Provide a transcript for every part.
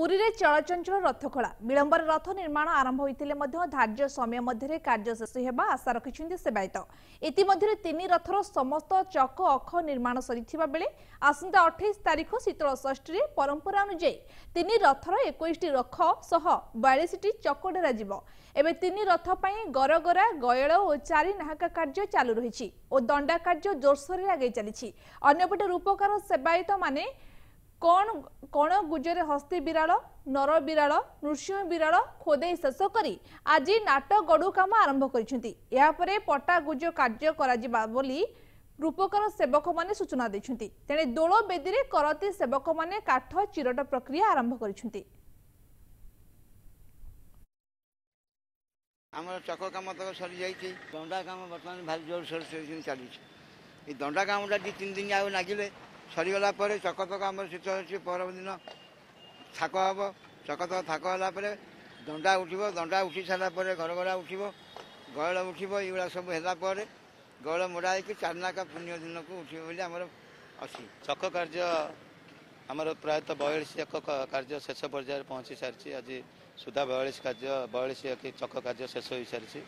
पुरी रे चलचंचल रथखोला विलंबर रथ निर्माण आरंभ होइतिले मध्य धार्य समय मध्य कार्य शेष हेबा आशा रखिछन्ति सेवायत। इतिमध्ये तीन रथर समस्त चक अख निर्माण सरिथिबा बेले आसंता 28 तारिख शीतल षष्ठी रे परंपरा अनुसार तीन रथर 21 रख सह 42 चक डेरा जिवो। एबे तीन रथ पई गरगरा गयल और चारि नाहका कार्य चालू रहिछि और दंडा कार्य जोरसोर आगे चलिछि। अन्यपटे रूपकार सेवायत माने कण गुजरे हस्ती बिराल नर बिराल नृसिंह बिराल खोदे शेष करी आज नाट गड़ू काम आरंभ करिसेंति। या परे पटा गुज कार्य कराजिबा बोली रूपकार सेवक माने सूचना दैछंती। तेणे दोल बेदी रे करती सेवक माने काठ चिरट प्रक्रिया आरंभ करिसेंति। आमर चक काम तक सरी जाइए दंडा काम बर्तमान भारी जोर सोर से चली दंडा काम 2-3 दिन आगे लगिले सरीगला चक तक आम शीत पर दिन थाक हम चक तक थाक है दंडा उठब दंडा उठी सारापर घरगड़ा उठब गयल उठब युवा सब है गयल मोड़ा हो 4 नाका पुण्य दिन को उठब बोली आमर अच्छी चक कार्य आमर प्रायतः 42 चक कार्य शेष पर्यायर पहुँची सारी। आज सुधा 42 कार्य 42 चक कार्य शेष हो सारी।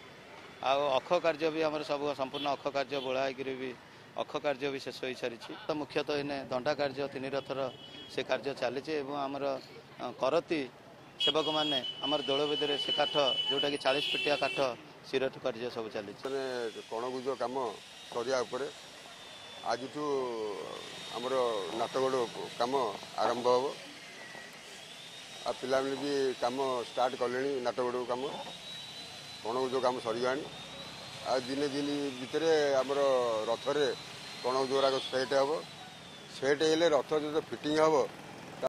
अख कार्य भी आमर सब संपूर्ण अख कार्य बोला भी अख कार्य भी शेष हो सारी। तो मुख्यतः इन्हें दंडा कार्य 3 रथर से कार्य चली आमर करती सेवक मैंने आमर दोलवेदी से काठ जोटा कि 40 फुटिया काठ सिरट कार्य सब चली कणगुज कम सरिया आज आमर नाटगड़ कम आरंभ हम आ पिला भी कम स्टार्ट कले नाटगड़ कम कणगुज कम सरीगा आ दिने दिन भितर आमर रथरे कणगुज गुराक सेट हम सेट हेले रथ जो फिटिंग हम